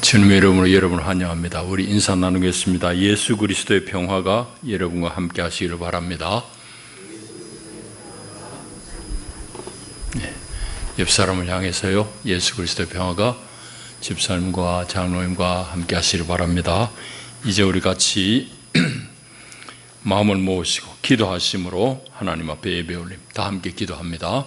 주님의 이름으로 여러분을 환영합니다. 우리 인사 나누겠습니다. 예수 그리스도의 평화가 여러분과 함께 하시기를 바랍니다. 옆 사람을 향해서요, 예수 그리스도의 평화가 집사님과 장로님과 함께 하시기를 바랍니다. 이제 우리 같이 마음을 모으시고 기도하심으로 하나님 앞에 예배 올립니다. 다 함께 기도합니다.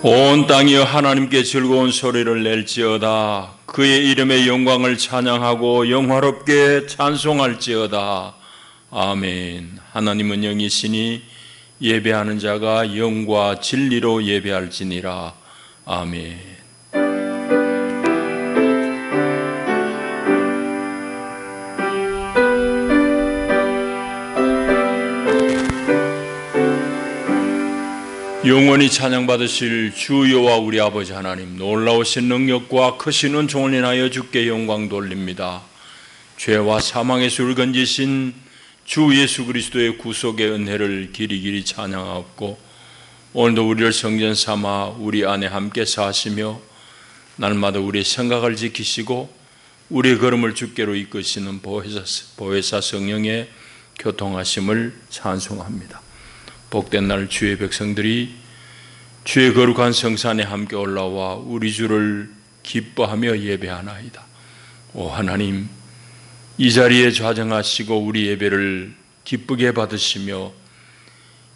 온 땅이여 하나님께 즐거운 소리를 낼지어다. 그의 이름의 영광을 찬양하고 영화롭게 찬송할지어다. 아멘. 하나님은 영이시니 예배하는 자가 영과 진리로 예배할지니라. 아멘. 영원히 찬양받으실 주 여호와 우리 아버지 하나님, 놀라우신 능력과 크신 은총을 인하여 주께 영광 돌립니다. 죄와 사망의 수를 건지신 주 예수 그리스도의 구속의 은혜를 길이 찬양하옵고, 오늘도 우리를 성전 삼아 우리 안에 함께 사시며 날마다 우리의 생각을 지키시고 우리의 걸음을 주께로 이끄시는 보혜사 성령의 교통하심을 찬송합니다. 복된 날 주의 백성들이 주의 거룩한 성산에 함께 올라와 우리 주를 기뻐하며 예배하나이다. 오 하나님, 이 자리에 좌정하시고 우리 예배를 기쁘게 받으시며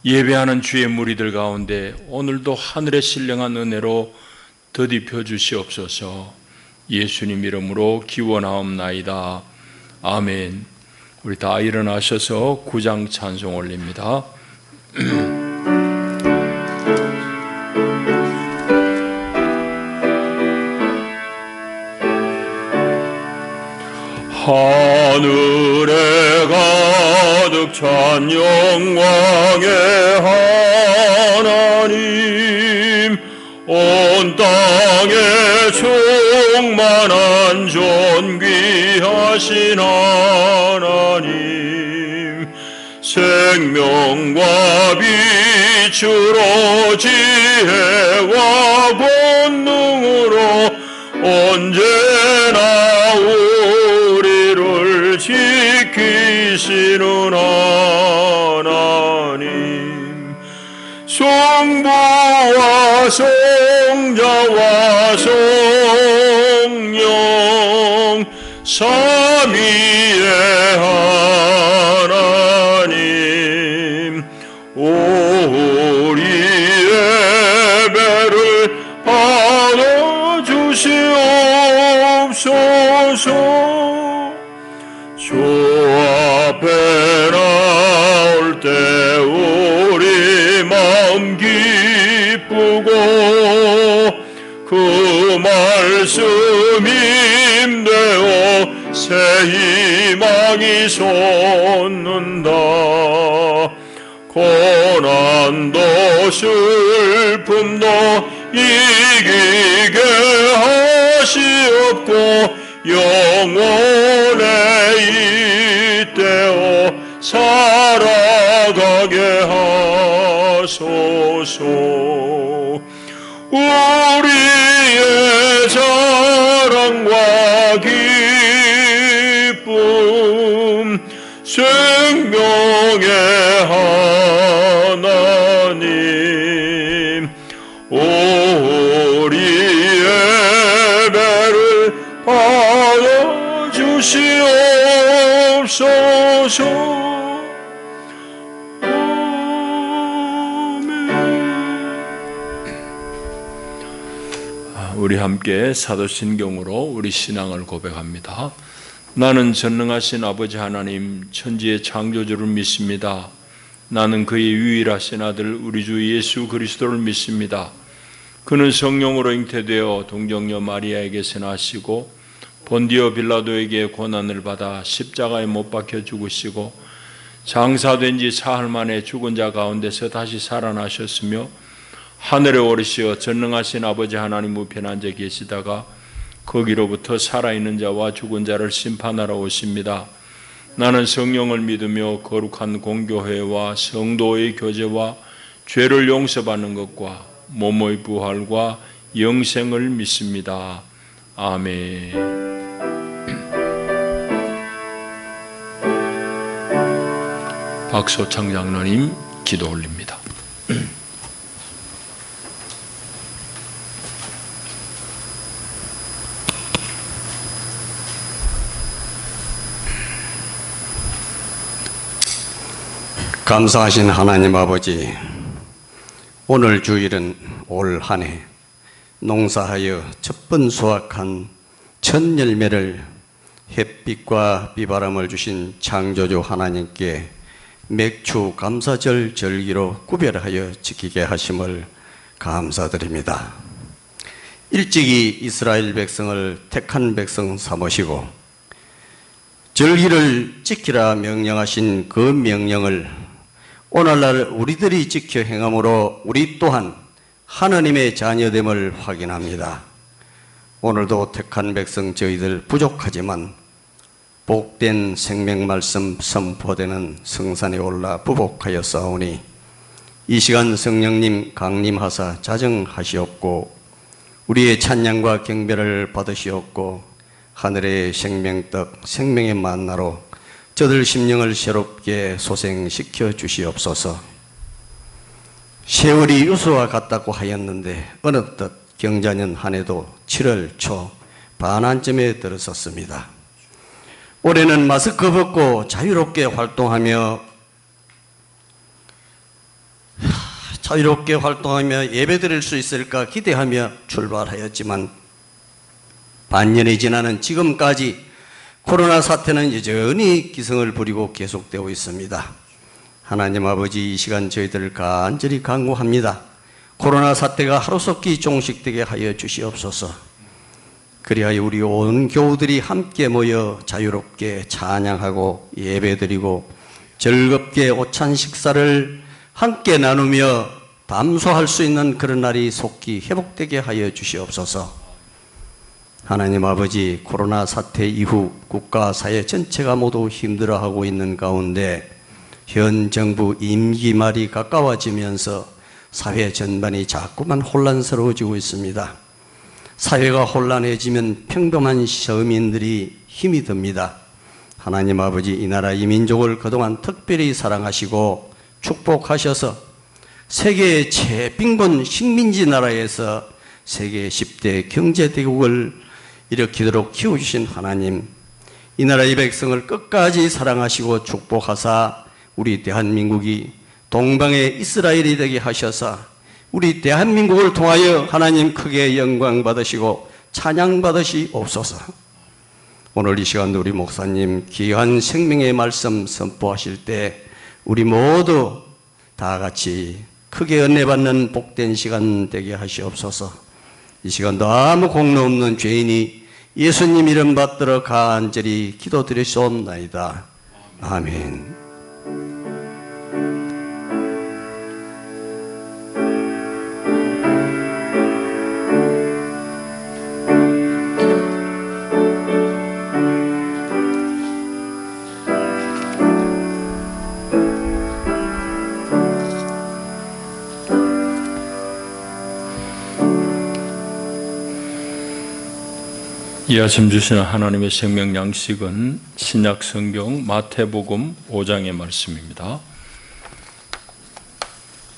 예배하는 주의 무리들 가운데 오늘도 하늘의 신령한 은혜로 더디펴 주시옵소서. 예수님 이름으로 기원하옵나이다. 아멘. 우리 다 일어나셔서 구장 찬송 올립니다. 하늘에 가득 찬 영광의 하나님, 온 땅에 충만한 존귀하신 하나님, 생명과 빛으로 지혜와 권능으로 언제나 우리를 지키시는 하나님, 성부와 성자와 성령 삼위의 하나님, 우리 예배를 받아주시옵소서. 주 앞에 나올 때 우리 마음 기쁘고 그 말씀 힘되어 새 희망이 솟는다. 고난도 슬픔도 이기게 하시옵고 영원에 잇대어 살아가게 하소서. 우리의 자랑과 기쁨, 생명의 하나님, 우리 예배를 받아주시옵소서. 우리 함께 사도신경으로 우리 신앙을 고백합니다. 나는 전능하신 아버지 하나님, 천지의 창조주를 믿습니다. 나는 그의 유일하신 아들 우리 주 예수 그리스도를 믿습니다. 그는 성령으로 잉태되어 동정녀 마리아에게서 나시고 본디오 빌라도에게 고난을 받아 십자가에 못 박혀 죽으시고 장사된 지 사흘 만에 죽은 자 가운데서 다시 살아나셨으며 하늘에 오르시어 전능하신 아버지 하나님 우편에 앉아 계시다가 거기로부터 살아있는 자와 죽은 자를 심판하러 오십니다. 나는 성령을 믿으며 거룩한 공교회와 성도의 교제와 죄를 용서받는 것과 몸의 부활과 영생을 믿습니다. 아멘. 박소창 장로님 기도 올립니다. 감사하신 하나님 아버지, 오늘 주일은 올 한 해 농사하여 첫 번 수확한 첫 열매를 햇빛과 비바람을 주신 창조주 하나님께 맥주 감사절 절기로 구별하여 지키게 하심을 감사드립니다. 일찍이 이스라엘 백성을 택한 백성 삼으시고 절기를 지키라 명령하신 그 명령을 오늘날 우리들이 지켜 행함으로 우리 또한 하나님의 자녀됨을 확인합니다. 오늘도 택한 백성 저희들 부족하지만 복된 생명 말씀 선포되는 성산에 올라 부복하여 싸우니 이 시간 성령님 강림하사 자정하시옵고 우리의 찬양과 경배를 받으시옵고 하늘의 생명떡 생명의 만나로 저들 심령을 새롭게 소생시켜 주시옵소서. 세월이 유수와 같다고 하였는데 어느덧 경자년 한 해도 7월 초 반환점에 들어섰습니다. 올해는 마스크 벗고 자유롭게 활동하며 예배드릴 수 있을까 기대하며 출발하였지만 반년이 지나는 지금까지 코로나 사태는 여전히 기승을 부리고 계속되고 있습니다. 하나님 아버지, 이 시간 저희들을 간절히 간구합니다. 코로나 사태가 하루속히 종식되게 하여 주시옵소서. 그리하여 우리 온 교우들이 함께 모여 자유롭게 찬양하고 예배드리고 즐겁게 오찬 식사를 함께 나누며 담소할 수 있는 그런 날이 속히 회복되게 하여 주시옵소서. 하나님 아버지, 코로나 사태 이후 국가 사회 전체가 모두 힘들어하고 있는 가운데 현 정부 임기 말이 가까워지면서 사회 전반이 자꾸만 혼란스러워지고 있습니다. 사회가 혼란해지면 평범한 서민들이 힘이 듭니다. 하나님 아버지, 이 나라 이 민족을 그동안 특별히 사랑하시고 축복하셔서 세계의 최빈곤 식민지 나라에서 세계 10대 경제대국을 일으키도록 키워주신 하나님, 이 나라의 백성을 끝까지 사랑하시고 축복하사 우리 대한민국이 동방의 이스라엘이 되게 하셔서 우리 대한민국을 통하여 하나님 크게 영광 받으시고 찬양 받으시옵소서. 오늘 이 시간도 우리 목사님 귀한 생명의 말씀 선포하실 때 우리 모두 다 같이 크게 은혜 받는 복된 시간 되게 하시옵소서. 이 시간도 아무 공로 없는 죄인이 예수님 이름 받들어 간절히 기도드리시옵나이다. 아멘. 이 아침 주시는 하나님의 생명 양식은 신약 성경 마태복음 5장의 말씀입니다.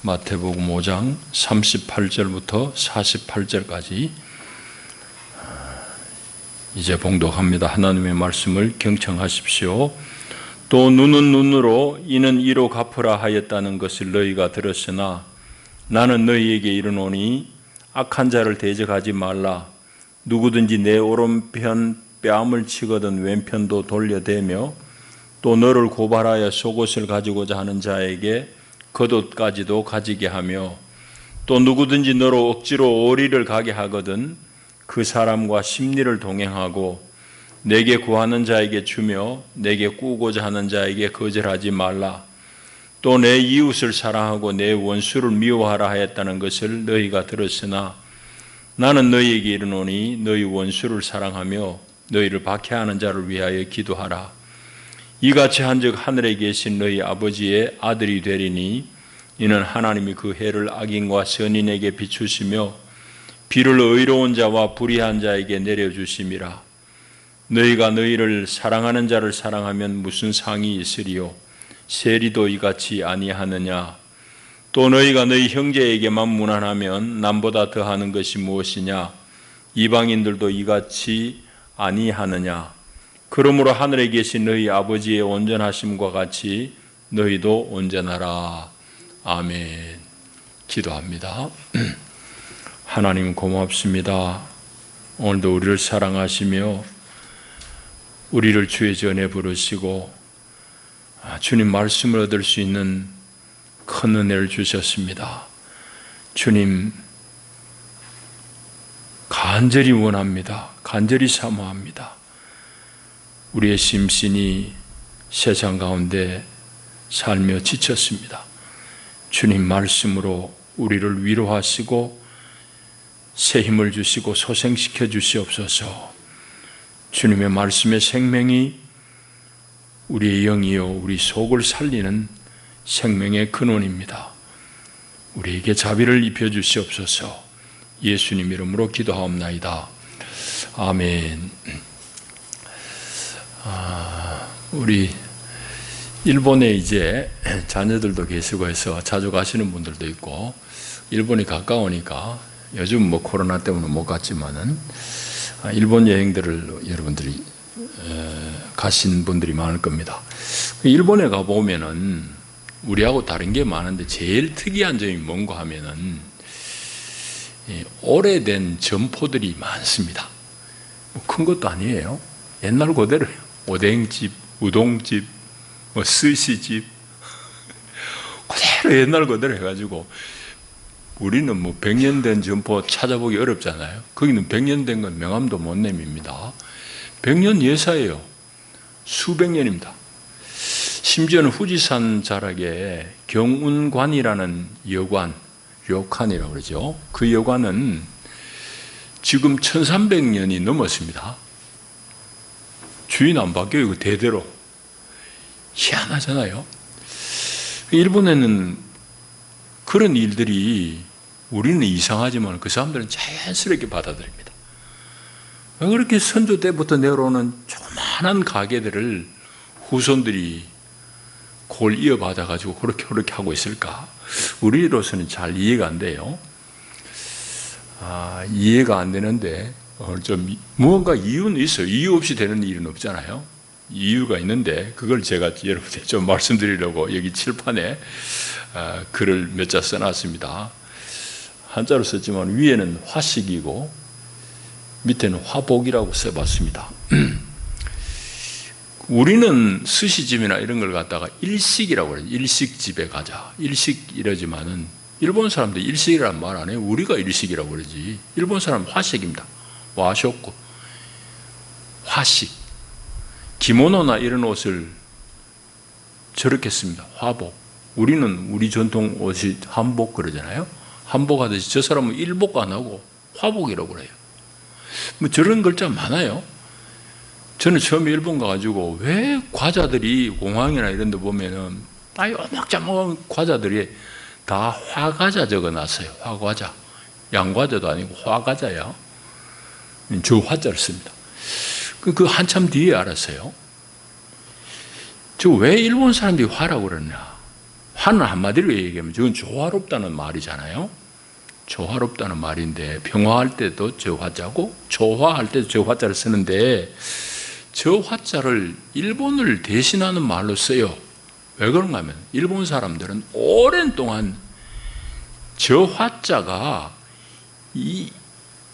마태복음 5장 38절부터 48절까지 이제 봉독합니다. 하나님의 말씀을 경청하십시오. 또 눈은 눈으로 이는 이로 갚으라 하였다는 것을 너희가 들었으나 나는 너희에게 이르노니 악한 자를 대적하지 말라. 누구든지 내 오른편 뺨을 치거든 왼편도 돌려대며 또 너를 고발하여 속옷을 가지고자 하는 자에게 겉옷까지도 가지게 하며 또 누구든지 너로 억지로 오리를 가게 하거든 그 사람과 심리를 동행하고 내게 구하는 자에게 주며 내게 꾸고자 하는 자에게 거절하지 말라. 또 내 이웃을 사랑하고 내 원수를 미워하라 하였다는 것을 너희가 들었으나 나는 너희에게 이르노니 너희 원수를 사랑하며 너희를 박해하는 자를 위하여 기도하라. 이같이 한즉 하늘에 계신 너희 아버지의 아들이 되리니 이는 하나님이 그 해를 악인과 선인에게 비추시며 비를 의로운 자와 불의한 자에게 내려주심이라. 너희가 너희를 사랑하는 자를 사랑하면 무슨 상이 있으리요? 세리도 이같이 아니하느냐? 또 너희가 너희 형제에게만 무난하면 남보다 더하는 것이 무엇이냐? 이방인들도 이같이 아니하느냐? 그러므로 하늘에 계신 너희 아버지의 온전하심과 같이 너희도 온전하라. 아멘. 기도합니다. 하나님 고맙습니다. 오늘도 우리를 사랑하시며 우리를 주의 전에 부르시고 주님 말씀을 얻을 수 있는 큰 은혜를 주셨습니다. 주님 간절히 원합니다. 간절히 사모합니다. 우리의 심신이 세상 가운데 살며 지쳤습니다. 주님 말씀으로 우리를 위로하시고 새 힘을 주시고 소생시켜 주시옵소서. 주님의 말씀의 생명이 우리의 영이요 우리 속을 살리는 생명의 근원입니다. 우리에게 자비를 입혀 주시옵소서. 예수님 이름으로 기도하옵나이다. 아멘. 우리 일본에 이제 자녀들도 계시고 해서 자주 가시는 분들도 있고, 일본이 가까우니까 요즘 뭐 코로나 때문에 못 갔지만은 일본 여행들을 여러분들이 가신 분들이 많을 겁니다. 일본에 가 보면은 우리하고 다른 게 많은데 제일 특이한 점이 뭔가 하면은 오래된 점포들이 많습니다. 뭐 큰 것도 아니에요. 옛날 그대로예요. 오뎅집, 우동집, 뭐 스시집 그대로 옛날 그대로 해가지고, 우리는 뭐 100년 된 점포 찾아보기 어렵잖아요. 거기는 100년 된 건 명함도 못 내밉니다. 100년 예사예요. 수백 년입니다. 심지어는 후지산 자락에 경운관이라는 여관, 료칸이라고 그러죠. 그 여관은 지금 1300년이 넘었습니다. 주인 안 바뀌어요. 대대로. 희한하잖아요. 일본에는 그런 일들이 우리는 이상하지만 그 사람들은 자연스럽게 받아들입니다. 왜 그렇게 선조 때부터 내려오는 조그마한 가게들을 후손들이 그걸 이어받아가지고 그렇게 하고 있을까? 우리로서는 잘 이해가 안 돼요. 이해가 안 되는데, 좀 무언가 이유는 있어요. 이유 없이 되는 일은 없잖아요. 이유가 있는데, 그걸 제가 여러분께 좀 말씀드리려고 여기 칠판에 글을 몇 자 써놨습니다. 한자로 썼지만 위에는 화식이고 밑에는 화복이라고 써봤습니다. 우리는 스시집이나 이런 걸 갖다가 일식이라고 그래요. 일식집에 가자. 일식 이러지만은 일본 사람들 일식이라는 말 안 해요. 우리가 일식이라고 그러지. 일본 사람은 화식입니다. 와쇼코. 화식. 기모노나 이런 옷을 저렇게 씁니다. 화복. 우리는 우리 전통 옷이 한복 그러잖아요. 한복 하듯이 저 사람은 일복 안 하고 화복이라고 그래요. 뭐 저런 글자 많아요. 저는 처음에 일본 가가지고 왜 과자들이 공항이나 이런 데 보면은 요막자막한 과자들이 다 화과자 적어놨어요. 화과자. 양과자도 아니고 화과자야. 저 화자를 씁니다. 그 한참 뒤에 알았어요. 저 왜 일본 사람들이 화라고 그러냐. 화는 한마디로 얘기하면 저건 조화롭다는 말이잖아요. 조화롭다는 말인데 평화할 때도 저 화자고 조화할 때도 저 화자를 쓰는데, 저 화자를 일본을 대신하는 말로 써요. 왜 그런가 하면 일본 사람들은 오랜 동안 저 화자가 이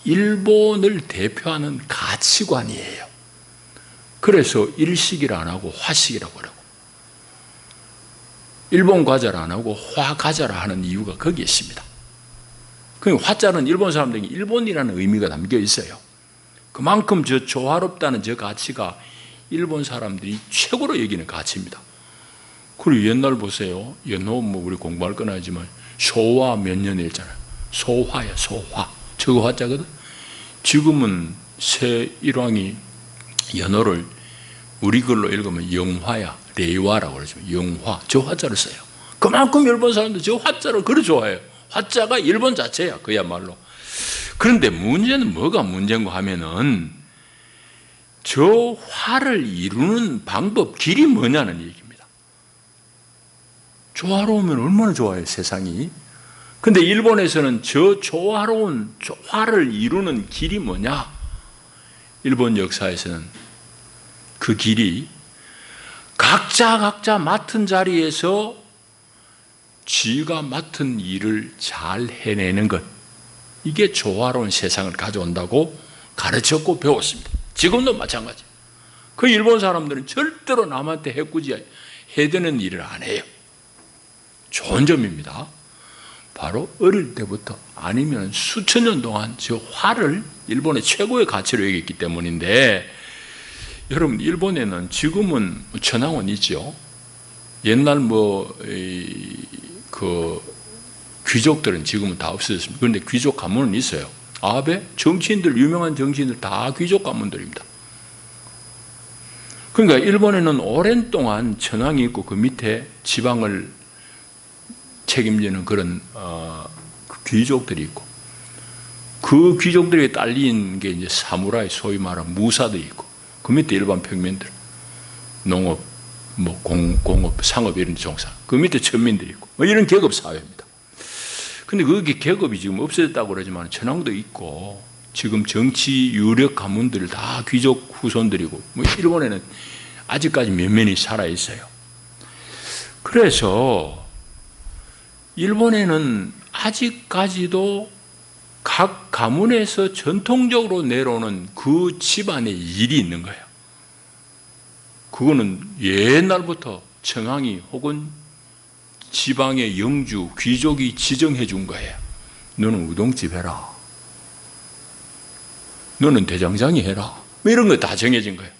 일본을 대표하는 가치관이에요. 그래서 일식이라 안 하고 화식이라고 그러고, 일본 과자를 안 하고 화과자라 하는 이유가 거기에 있습니다. 그 화자는 일본 사람들에게 일본이라는 의미가 담겨 있어요. 그만큼 저 조화롭다는 저 가치가 일본 사람들이 최고로 여기는 가치입니다. 그리고 옛날 보세요. 옛날 뭐 우리 공부할 건 아니지만 소화 몇 년에 했잖아요. 소화야, 소화. 저거 화자거든. 지금은 새 일왕이 연어를 우리 글로 읽으면 영화야, 레이와라고 그러죠. 영화, 저 화자를 써요. 그만큼 일본 사람들 저 화자를 그리 좋아해요. 화자가 일본 자체야, 그야말로. 그런데 문제는 뭐가 문제인가 하면은 저 화를 이루는 방법, 길이 뭐냐는 얘기입니다. 조화로우면 얼마나 좋아요, 세상이. 근데 일본에서는 저 조화로운 화를 이루는 길이 뭐냐? 일본 역사에서는 그 길이 각자 맡은 자리에서 지가 맡은 일을 잘 해내는 것, 이게 조화로운 세상을 가져온다고 가르쳤고 배웠습니다. 지금도 마찬가지. 그 일본 사람들은 절대로 남한테 해꾸지 해대는 일을 안 해요. 좋은 점입니다. 바로 어릴 때부터 아니면 수천 년 동안 저 화를 일본의 최고의 가치로 여겼기 때문인데, 여러분 일본에는 지금은 천황은 있죠. 옛날 그 귀족들은 지금은 다 없어졌습니다. 그런데 귀족 가문은 있어요. 아베 정치인들, 유명한 정치인들 다 귀족 가문들입니다. 그러니까 일본에는 오랜 동안 천황이 있고 그 밑에 지방을 책임지는 그런 귀족들이 있고, 그 귀족들에게 딸린 게 이제 사무라이, 소위 말하는 무사들이 있고, 그 밑에 일반 평민들, 농업, 뭐 공업, 상업 이런 데 종사, 그 밑에 천민들이 있고, 뭐 이런 계급 사회입니다. 근데 그게 계급이 지금 없어졌다고 그러지만 천황도 있고, 지금 정치 유력 가문들 다 귀족 후손들이고, 뭐 일본에는 아직까지 몇몇이 살아 있어요. 그래서 일본에는 아직까지도 각 가문에서 전통적으로 내려오는 그 집안의 일이 있는 거예요. 그거는 옛날부터 청황이 혹은 지방의 영주, 귀족이 지정해 준 거예요. 너는 우동집 해라. 너는 대장장이 해라. 뭐 이런 거 다 정해진 거예요.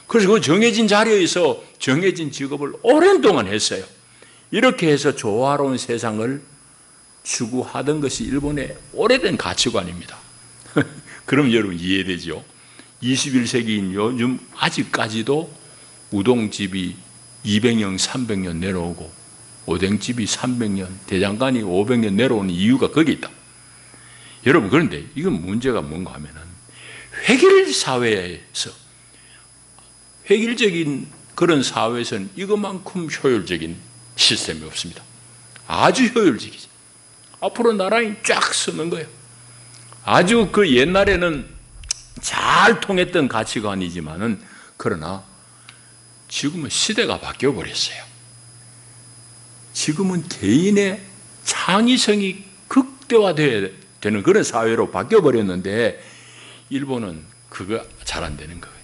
그래서 그 정해진 자리에서 정해진 직업을 오랜 동안 했어요. 이렇게 해서 조화로운 세상을 추구하던 것이 일본의 오래된 가치관입니다. 그럼 여러분 이해되죠? 21세기인 요즘 아직까지도 우동집이 200년, 300년 내려오고 오뎅집이 300년, 대장간이 500년 내려오는 이유가 거기 있다. 여러분, 그런데 이건 문제가 뭔가 하면은 획일 사회에서, 획일적인 그런 사회에서는 이것만큼 효율적인 시스템이 없습니다. 아주 효율적이지. 앞으로 나란히 쫙 서는 거예요. 아주 그 옛날에는 잘 통했던 가치관이지만은, 그러나 지금은 시대가 바뀌어 버렸어요. 지금은 개인의 창의성이 극대화되는 그런 사회로 바뀌어 버렸는데, 일본은 그거 잘 안 되는 거예요.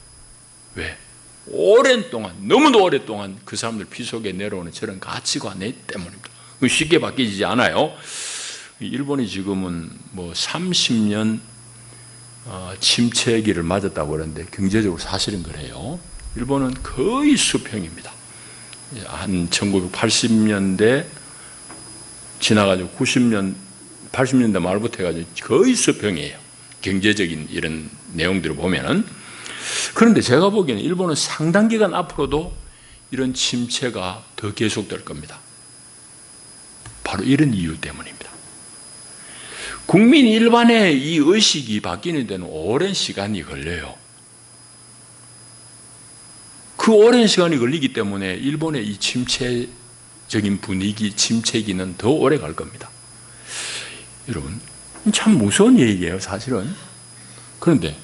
왜? 오랜 동안, 너무도 오랫동안 그 사람들 피 속에 내려오는 저런 가치관 때문입니다. 쉽게 바뀌지 않아요. 일본이 지금은 뭐 30년 침체기를 맞았다고 그러는데, 경제적으로 사실은 그래요. 일본은 거의 수평입니다. 한 1980년대 지나가지고 80년대 말부터 해가지고 거의 수평이에요. 경제적인 이런 내용들을 보면은. 그런데 제가 보기에는 일본은 상당 기간 앞으로도 이런 침체가 더 계속될 겁니다. 바로 이런 이유 때문입니다. 국민 일반의 이 의식이 바뀌는 데는 오랜 시간이 걸려요. 그 오랜 시간이 걸리기 때문에 일본의 이 침체적인 분위기, 침체기는 더 오래 갈 겁니다. 여러분, 참 무서운 얘기예요, 사실은. 그런데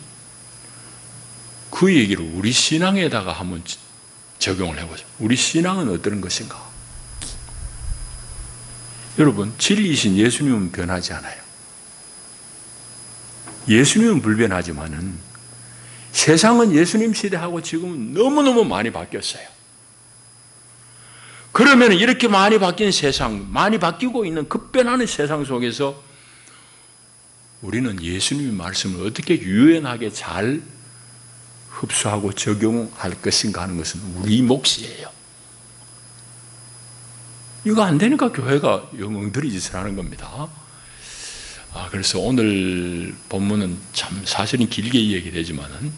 그 얘기를 우리 신앙에다가 한번 적용을 해보죠. 우리 신앙은 어떤 것인가? 여러분, 진리이신 예수님은 변하지 않아요. 예수님은 불변하지만은 세상은 예수님 시대하고 지금은 너무너무 많이 바뀌었어요. 그러면 이렇게 많이 바뀐 세상, 많이 바뀌고 있는 급변하는 세상 속에서 우리는 예수님의 말씀을 어떻게 유연하게 잘 흡수하고 적용할 것인가 하는 것은 우리 몫이에요. 이거 안 되니까 교회가 엉터리 짓을 하는 겁니다. 그래서 오늘 본문은 참 사실은 길게 이야기되지만은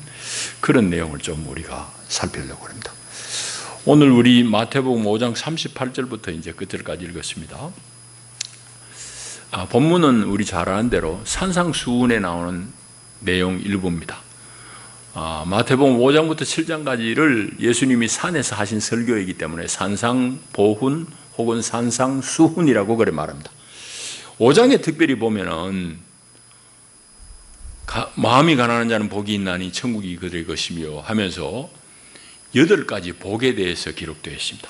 그런 내용을 좀 우리가 살피려고 합니다. 오늘 우리 마태복음 5장 38절부터 이제 끝절까지 읽었습니다. 본문은 우리 잘 아는 대로 산상수훈에 나오는 내용 일부입니다. 마태복음 5장부터 7장까지를 예수님이 산에서 하신 설교이기 때문에 산상보훈 혹은 산상수훈이라고 그래 말합니다. 5장에 특별히 보면은 마음이 가난한 자는 복이 있나니 천국이 그들의 것이며 하면서 8가지 복에 대해서 기록되어 있습니다.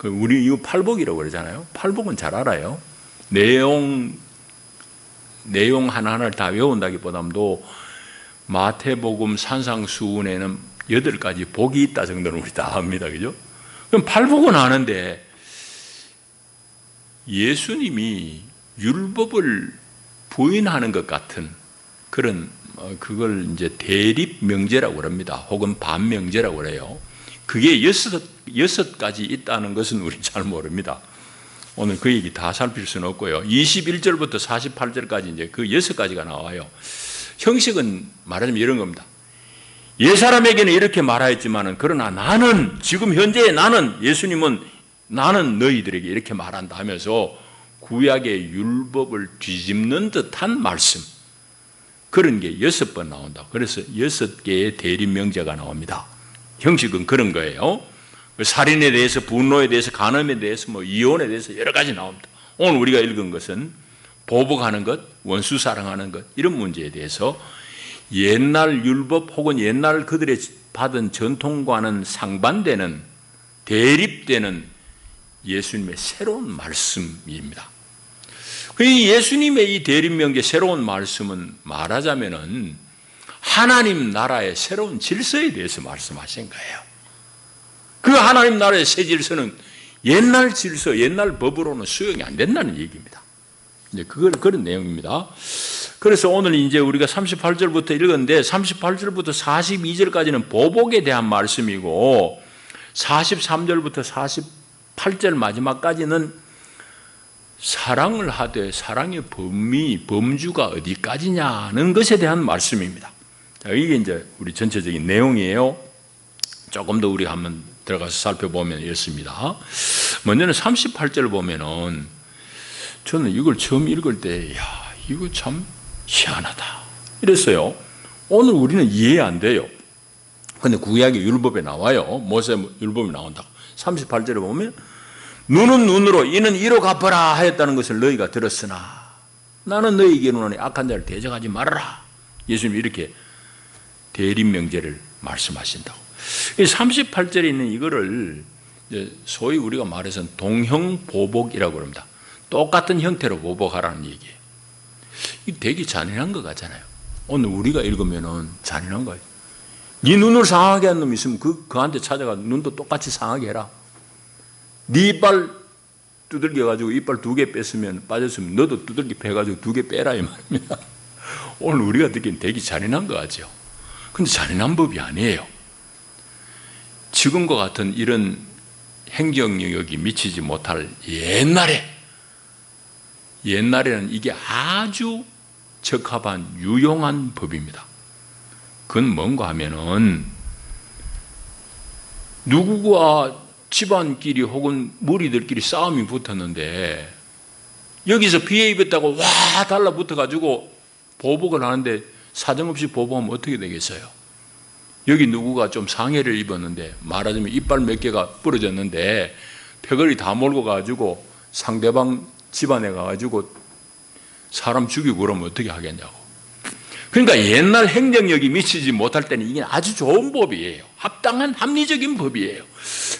우리 이거 팔복이라고 그러잖아요. 팔복은 잘 알아요. 내용 하나하나를 다 외운다기보다도 마태복음 산상수훈에는 8가지 복이 있다 정도는 우리 다 압니다. 그죠? 그럼 팔복은 아는데 예수님이 율법을 부인하는 것 같은 그런 그걸 이제 대립 명제라고 합니다. 혹은 반명제라고 그래요. 그게 6가지 있다는 것은 우리 잘 모릅니다. 오늘 그 얘기 다 살필 수는 없고요. 21절부터 48절까지 이제 그 6가지가 나와요. 형식은 말하자면 이런 겁니다. 옛사람에게는 이렇게 말하였지만은 그러나 나는 지금 현재 예수님은 나는 너희들에게 이렇게 말한다 하면서 구약의 율법을 뒤집는 듯한 말씀, 그런 게 6번 나온다. 그래서 6개의 대립 명제가 나옵니다. 형식은 그런 거예요. 살인에 대해서, 분노에 대해서, 간음에 대해서, 이혼에 대해서 여러 가지 나옵니다. 오늘 우리가 읽은 것은 보복하는 것, 원수 사랑하는 것, 이런 문제에 대해서 옛날 율법 혹은 옛날 그들의 받은 전통과는 상반되는, 대립되는 예수님의 새로운 말씀입니다. 예수님의 이 대립명제 새로운 말씀은 말하자면은 하나님 나라의 새로운 질서에 대해서 말씀하신 거예요. 그 하나님 나라의 새 질서는 옛날 질서, 옛날 법으로는 수용이 안 된다는 얘기입니다. 이제 그런 내용입니다. 그래서 오늘 이제 우리가 38절부터 읽었는데 38절부터 42절까지는 보복에 대한 말씀이고 43절부터 48절 마지막까지는 사랑을 하되 사랑의 범주가 어디까지냐는 것에 대한 말씀입니다. 이게 이제 우리 전체적인 내용이에요. 조금 더 우리가 한번 들어가서 살펴보면 이렇습니다. 먼저는 38절 보면은 저는 이걸 처음 읽을 때, 이거 참 희한하다 이랬어요. 오늘 우리는 이해 안 돼요. 근데 구약의 율법에 나와요. 모세 율법이 나온다. 38절에 보면 눈은 눈으로 이는 이로 갚아라 하였다는 것을 너희가 들었으나 나는 너희에게 이르노니 악한 자를 대적하지 말아라. 예수님이 이렇게 대립명제를 말씀하신다고. 38절에 있는 이거를 소위 우리가 말해서는 동형보복이라고 합니다. 똑같은 형태로 보복하라는 얘기예요. 이게 되게 잔인한 것 같잖아요. 오늘 우리가 읽으면 잔인한 거예요. 네 눈을 상하게 한 놈이 있으면 그한테 찾아가 눈도 똑같이 상하게 해라. 네 이빨 두들겨가지고 이빨 2개 뺐으면 빠졌으면 너도 두들겨 빼가지고 2개 빼라 이 말입니다. 오늘 우리가 듣기엔 되게 잔인한 거 같죠. 근데 잔인한 법이 아니에요. 지금과 같은 이런 행정 영역이 미치지 못할 옛날에는 이게 아주 적합한 유용한 법입니다. 그건 뭔가 하면은 누구와 집안끼리 혹은 무리들끼리 싸움이 붙었는데 여기서 피해 입었다고 와 달라붙어가지고 보복을 하는데 사정없이 보복하면 어떻게 되겠어요? 여기 누구가 좀 상해를 입었는데 말하자면 이빨 몇 개가 부러졌는데 벽을 다 몰고 가지고 상대방 집안에 가가지고 사람 죽이고 그러면 어떻게 하겠냐고. 그러니까 옛날 행정력이 미치지 못할 때는 이게 아주 좋은 법이에요. 합당한 합리적인 법이에요.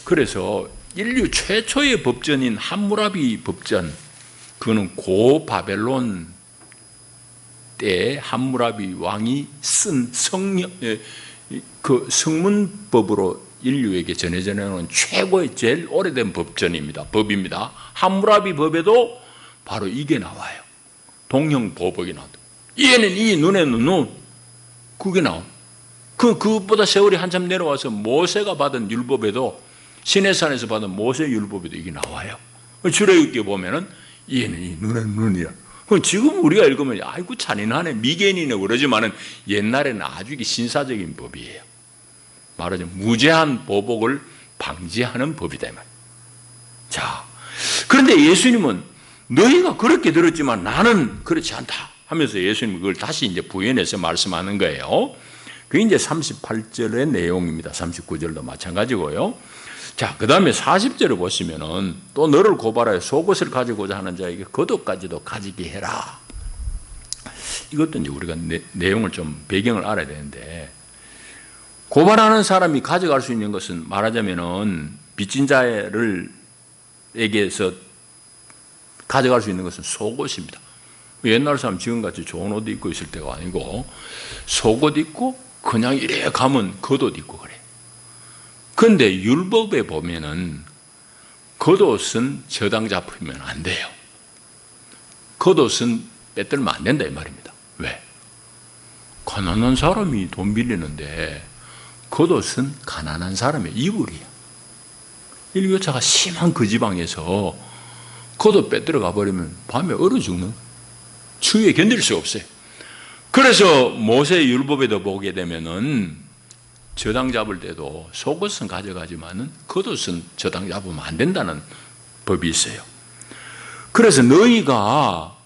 그래서 인류 최초의 법전인 함무라비 법전, 그거는 고바벨론 때 함무라비 왕이 쓴 그 성문법으로 인류에게 전해져 나온 최고의 제일 오래된 법입니다. 함무라비 법에도 바로 이게 나와요. 동형 보복이 나온다. 얘는 이 눈에는 눈, 그게 나옴. 그것보다 세월이 한참 내려와서 모세가 받은 율법에도, 시내산에서 받은 모세 율법에도 이게 나와요. 출애굽기에 보면은 얘는 이 눈에는 눈이야. 지금 우리가 읽으면 아이고 잔인하네, 미개인이네 그러지만은 옛날에는 아주 이게 신사적인 법이에요. 말하자면 무제한 보복을 방지하는 법이다 이 말. 자, 그런데 예수님은 너희가 그렇게 들었지만 나는 그렇지 않다 하면서 예수님은 그걸 다시 이제 부연해서 말씀하는 거예요. 그게 이제 38절의 내용입니다. 39절도 마찬가지고요. 자, 그 다음에 40절을 보시면은 또 너를 고발하여 속옷을 가지고자 하는 자에게 겉옷까지도 가지게 해라. 이것도 이제 우리가 내용을 좀 배경을 알아야 되는데, 고발하는 사람이 가져갈 수 있는 것은 말하자면은 빚진 자에게서 가져갈 수 있는 것은 속옷입니다. 옛날 사람 지금같이 좋은 옷 입고 있을 때가 아니고 속옷 입고 그냥 이래 가면 겉옷 입고 그래요. 그런데 율법에 보면은 겉옷은 저당 잡히면 안 돼요. 겉옷은 빼들면 안 된다 이 말입니다. 왜? 가난한 사람이 돈 빌리는데 겉옷은 가난한 사람의 이불이야. 일교차가 심한 그 지방에서 겉옷 빼들어가 버리면 밤에 얼어 죽는, 추위에 견딜 수 없어요. 그래서 모세 율법에도 보게 되면은 저당 잡을 때도 속옷은 가져가지만은 겉옷은 저당 잡으면 안 된다는 법이 있어요. 그래서 너희가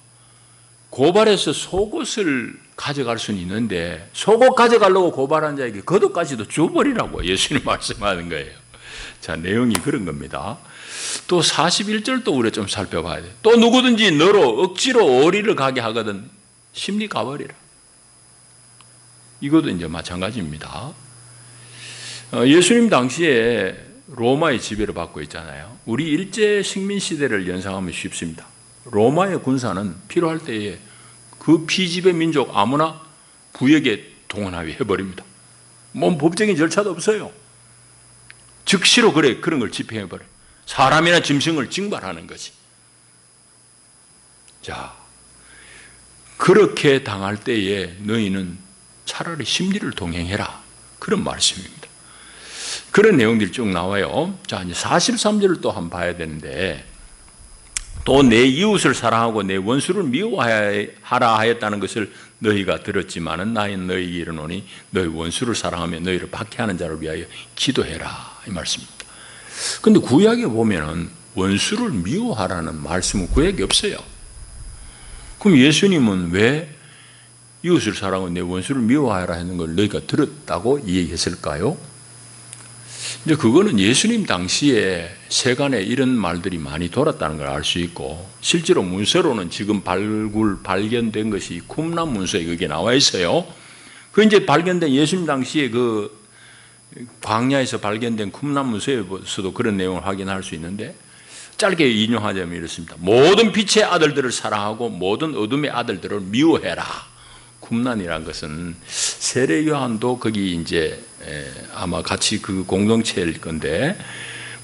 고발해서 속옷을 가져갈 수는 있는데 속옷 가져가려고 고발한 자에게 겉옷까지도 줘버리라고 예수님 말씀하는 거예요. 자, 내용이 그런 겁니다. 또 41절도 우리가 좀 살펴봐야 돼요. 또 누구든지 너로 억지로 어리를 가게 하거든 심리 가버리라. 이것도 이제 마찬가지입니다. 예수님 당시에 로마의 지배를 받고 있잖아요. 우리 일제 식민 시대를 연상하면 쉽습니다. 로마의 군사는 필요할 때에 그 피지배 민족 아무나 부역에 동원하게 해버립니다. 뭐 법적인 절차도 없어요. 즉시로 그런 걸 집행해버려요. 사람이나 짐승을 징발하는 거지. 자, 그렇게 당할 때에 너희는 차라리 심리를 동행해라. 그런 말씀입니다. 그런 내용들이 쭉 나와요. 자, 이제 43절을 또 한번 봐야 되는데, 또 내 이웃을 사랑하고 내 원수를 미워하라 하였다는 것을 너희가 들었지만은 나는 너희에게 이르노니 너희 원수를 사랑하며 너희를 박해하는 자를 위하여 기도해라. 이 말씀입니다. 근데 구약에 보면은 원수를 미워하라는 말씀은 구약에 없어요. 그럼 예수님은 왜 이웃을 사랑하고 내 원수를 미워하라 하는 걸 너희가 들었다고 이해했을까요? 이제 그거는 예수님 당시에 세간에 이런 말들이 많이 돌았다는 걸 알 수 있고, 실제로 문서로는 지금 발견된 것이 쿰란 문서에 그게 나와 있어요. 그 이제 발견된 예수님 당시에 그 광야에서 발견된 쿰란 문서에서도 그런 내용을 확인할 수 있는데, 짧게 인용하자면 이렇습니다. 모든 빛의 아들들을 사랑하고 모든 어둠의 아들들을 미워해라. 쿰란이란 것은 세례 요한도 거기 이제 아마 같이 그 공동체일 건데,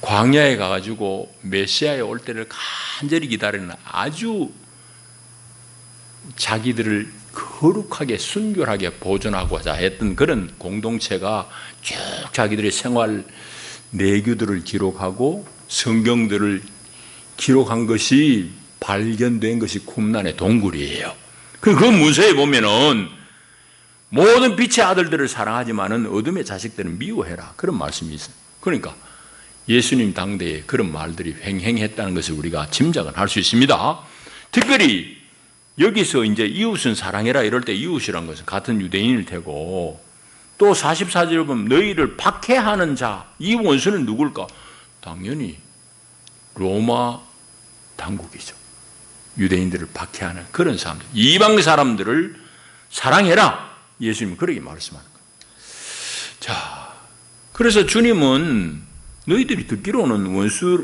광야에 가가지고 메시아에 올 때를 간절히 기다리는 아주 자기들을 거룩하게 순결하게 보존하고자 했던 그런 공동체가 쭉 자기들의 생활 내규들을 기록하고 성경들을 기록한 것이 발견된 것이 쿰란의 동굴이에요. 그 문서에 보면은 모든 빛의 아들들을 사랑하지만은 어둠의 자식들은 미워해라. 그런 말씀이 있어요. 그러니까 예수님 당대에 그런 말들이 횡행했다는 것을 우리가 짐작은 할 수 있습니다. 특별히 여기서 이제 이웃은 사랑해라 이럴 때 이웃이란 것은 같은 유대인일 테고, 또 44절 보면 너희를 박해하는 자, 이 원수는 누굴까? 당연히 로마 당국이죠. 유대인들을 박해하는 그런 사람들, 이방 사람들을 사랑해라. 예수님은 그렇게 말씀하는 거예요. 자, 그래서 주님은 너희들이 듣기로는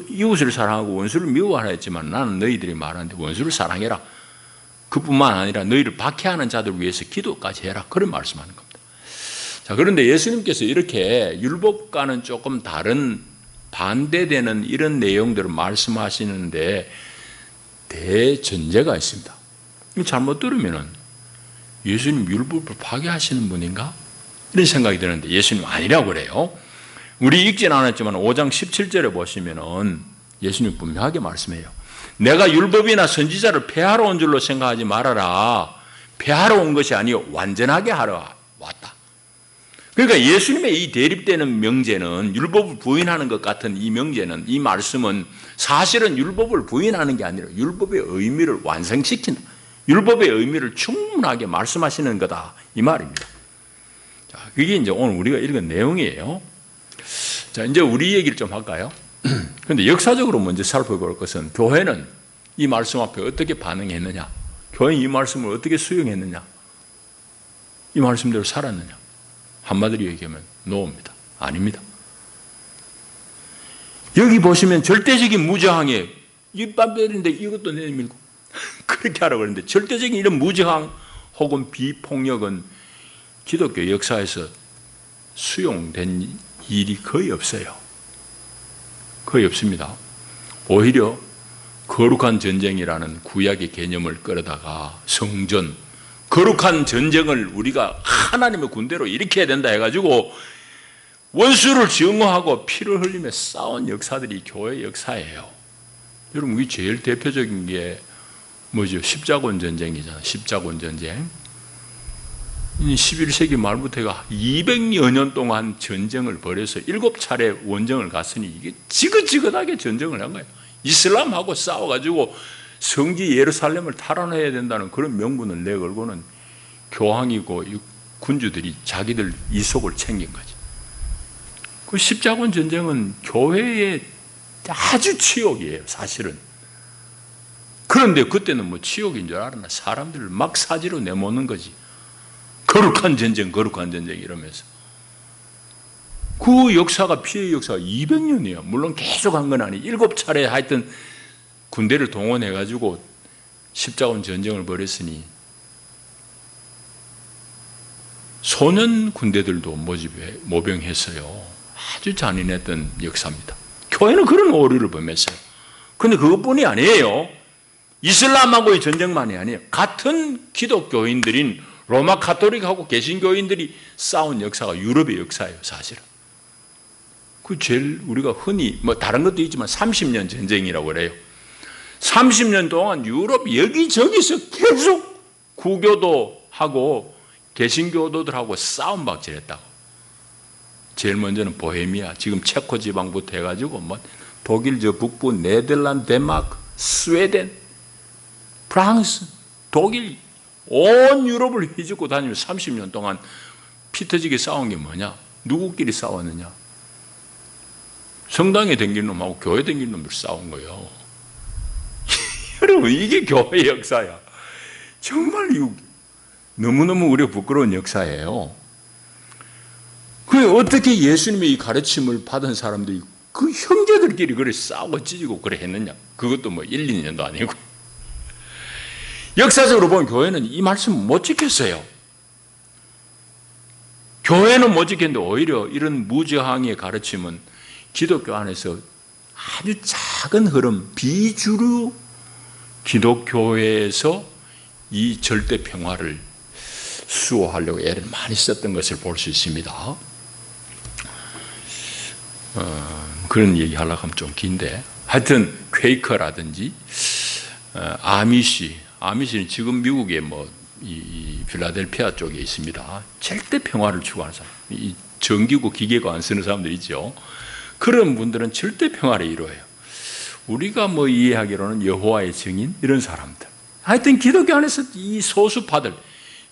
이웃을 사랑하고 원수를 미워하라 했지만 나는 너희들이 말하는데 원수를 사랑해라. 그뿐만 아니라 너희를 박해하는 자들을 위해서 기도까지 해라. 그런 말씀하는 겁니다. 자, 그런데 예수님께서 이렇게 율법과는 조금 다른 반대되는 이런 내용들을 말씀하시는데 대전제가 있습니다. 잘못 들으면은 예수님 율법을 파괴하시는 분인가? 이런 생각이 드는데 예수님 아니라고 그래요. 우리 읽진 않았지만 5장 17절에 보시면은 예수님 분명하게 말씀해요. 내가 율법이나 선지자를 폐하러 온 줄로 생각하지 말아라. 폐하러 온 것이 아니요 완전하게 하러 왔다. 그러니까 예수님의 이 대립되는 명제는 율법을 부인하는 것 같은 이 명제는, 이 말씀은 사실은 율법을 부인하는 게 아니라 율법의 의미를 완성시킨다. 율법의 의미를 충분하게 말씀하시는 거다. 이 말입니다. 자, 그게 이제 오늘 우리가 읽은 내용이에요. 자, 이제 우리 얘기를 좀 할까요? 그런데 역사적으로 먼저 살펴볼 것은 교회는 이 말씀 앞에 어떻게 반응했느냐? 교회는 이 말씀을 어떻게 수용했느냐? 이 말씀대로 살았느냐? 한마디로 얘기하면 노입니다. 아닙니다. 여기 보시면 절대적인 무저항에 입밤별인데 이것도 내밀고 그렇게 하라고 그러는데 절대적인 이런 무저항 혹은 비폭력은 기독교 역사에서 수용된 일이 거의 없어요. 거의 없습니다. 오히려 거룩한 전쟁이라는 구약의 개념을 끌어다가 성전, 거룩한 전쟁을 우리가 하나님의 군대로 일으켜야 된다 해가지고 원수를 증오하고 피를 흘리며 싸운 역사들이 교회 역사예요. 여러분, 우리 제일 대표적인 게 뭐죠? 십자군 전쟁이잖아요. 십자군 전쟁. 11세기 말부터 해가 200여 년 동안 전쟁을 벌여서 7차례 원정을 갔으니 이게 지긋지긋하게 전쟁을 한 거예요. 이슬람하고 싸워가지고 성지 예루살렘을 탈환해야 된다는 그런 명분을 내걸고는 교황이고 군주들이 자기들 이속을 챙긴 거지. 그 십자군 전쟁은 교회의 아주 치욕이에요, 사실은. 그런데 그때는 뭐 치욕인 줄 알았나? 사람들을 막 사지로 내모는 거지. 거룩한 전쟁, 거룩한 전쟁 이러면서. 그 역사가, 피해 역사가 200년이에요. 물론 계속 한 건 아니에요. 7차례 하여튼 군대를 동원해가지고 십자군 전쟁을 벌였으니 소년 군대들도 모병했어요. 아주 잔인했던 역사입니다. 교회는 그런 오류를 범했어요. 그런데 그것뿐이 아니에요. 이슬람하고의 전쟁만이 아니에요. 같은 기독교인들인 로마 가톨릭하고 개신교인들이 싸운 역사가 유럽의 역사예요, 사실은. 그 제일 우리가 흔히 뭐 다른 것도 있지만 30년 전쟁이라고 그래요. 30년 동안 유럽 여기저기서 계속 구교도하고 개신교도들하고 싸움 박질했다고. 제일 먼저는 보헤미아, 지금 체코 지방부터 해가지고 뭐 독일 저 북부, 네덜란드, 덴마크, 스웨덴, 프랑스, 독일, 온 유럽을 휘젓고 다니면서 30년 동안 피 터지게 싸운 게 뭐냐? 누구끼리 싸웠느냐? 성당에 댕기는 놈하고 교회 댕기는 놈들 싸운 거예요. 여러분, 이게 교회의 역사야. 정말 너무너무 우리가 부끄러운 역사예요. 그 어떻게 예수님의 이 가르침을 받은 사람들이 그 형제들끼리 그래 싸우고 찢고 그래 했느냐? 그것도 뭐 1, 2년도 아니고. 역사적으로 보면 교회는 이 말씀을 못 지켰어요. 교회는 못 지켰는데 오히려 이런 무저항의 가르침은 기독교 안에서 아주 작은 흐름, 비주류 기독교회에서 이 절대 평화를 수호하려고 애를 많이 썼던 것을 볼 수 있습니다. 그런 얘기 하려고 하면 좀 긴데 하여튼 퀘이커라든지 아미시는 지금 미국의 이 필라델피아 쪽에 있습니다. 절대 평화를 추구하는 사람, 이 전기구 기계가 안 쓰는 사람들 있죠. 그런 분들은 절대 평화를 이루어요. 우리가 이해하기로는 여호와의 증인 이런 사람들, 하여튼 기독교 안에서 이 소수파들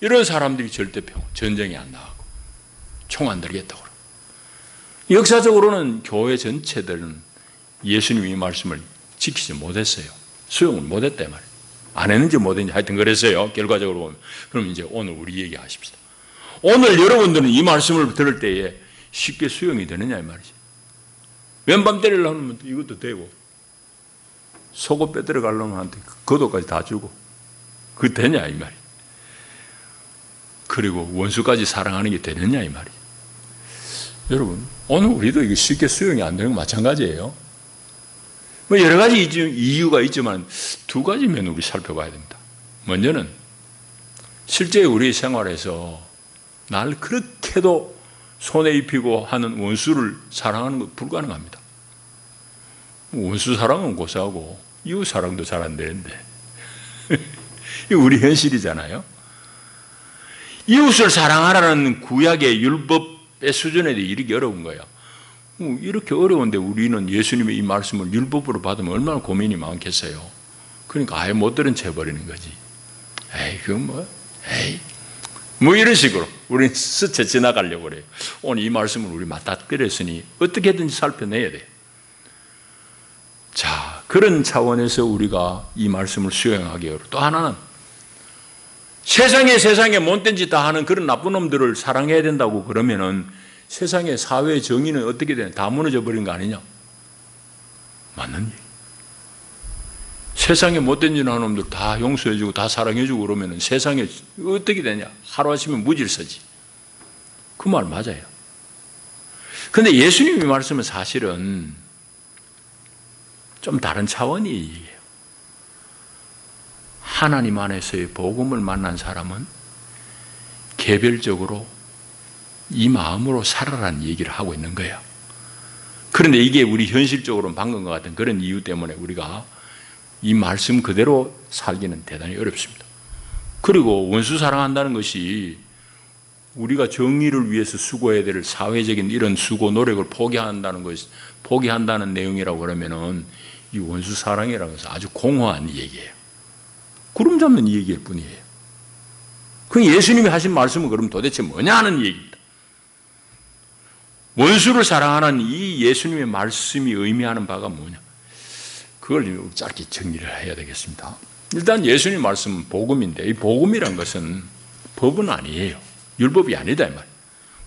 이런 사람들이 절대 평화, 전쟁이 안 나가고 총 안 들겠다고 그러고. 역사적으로는 교회 전체들은 예수님의 말씀을 지키지 못했어요. 수용을 못했단 말이에요. 안 했는지 못했는지 하여튼 그랬어요. 결과적으로 보면. 그럼 이제 오늘 우리 얘기하십시다. 오늘 여러분들은 이 말씀을 들을 때에 쉽게 수용이 되느냐 이 말이지. 왼밤 때리려고 하면 이것도 되고 속옷 빼들어 가려면 한테 겉옷까지 다 주고 그게 되냐 이 말이지. 그리고 원수까지 사랑하는 게 되느냐 이 말이지. 여러분, 오늘 우리도 이게 쉽게 수용이 안 되는 건 마찬가지예요. 여러 가지 이유가 있지만 두 가지 면을 우리 살펴봐야 됩니다. 먼저는 실제 우리 생활에서 날 그렇게도 손에 입히고 하는 원수를 사랑하는 것 불가능합니다. 원수 사랑은 고사하고 이웃 사랑도 잘 안 되는데 이게 우리 현실이잖아요. 이웃을 사랑하라는 구약의 율법의 수준에 이르기 어려운 거예요. 이렇게 어려운데 우리는 예수님의 이 말씀을 율법으로 받으면 얼마나 고민이 많겠어요. 그러니까 아예 못 들은 채 버리는 거지. 에이 그건 뭐 이런 식으로 우리는 스쳐 지나가려고 그래요. 오늘 이 말씀을 우리 맞닥뜨렸으니 어떻게든지 살펴내야 돼요. 자, 그런 차원에서 우리가 이 말씀을 수용하기 어려워. 또 하나는 세상에 못된 짓 다 하는 그런 나쁜 놈들을 사랑해야 된다고 그러면은 세상의 사회 정의는 어떻게 되냐? 다 무너져 버린 거 아니냐? 맞는 얘기. 세상에 못된 짓 하는 놈들 다 용서해주고 다 사랑해주고 그러면은 세상에 어떻게 되냐? 하루아침에 무질서지. 그 말 맞아요. 근데 예수님이 말씀은 사실은 좀 다른 차원이 얘기해요. 하나님 안에서의 복음을 만난 사람은 개별적으로 이 마음으로 살아라는 얘기를 하고 있는 거예요. 그런데 이게 우리 현실적으로는 방금과 같은 그런 이유 때문에 우리가 이 말씀 그대로 살기는 대단히 어렵습니다. 그리고 원수 사랑한다는 것이 우리가 정의를 위해서 수고해야 될 사회적인 이런 수고 노력을 포기한다는 내용이라고 그러면은 이 원수 사랑이라는 것은 아주 공허한 얘기예요. 구름 잡는 얘기일 뿐이에요. 그 예수님이 하신 말씀은 그럼 도대체 뭐냐 하는 얘기입니다. 원수를 사랑하는 이 예수님의 말씀이 의미하는 바가 뭐냐? 그걸 짧게 정리를 해야 되겠습니다. 일단 예수님 말씀은 복음인데 이 복음이란 것은 법은 아니에요. 율법이 아니다 이 말이에요.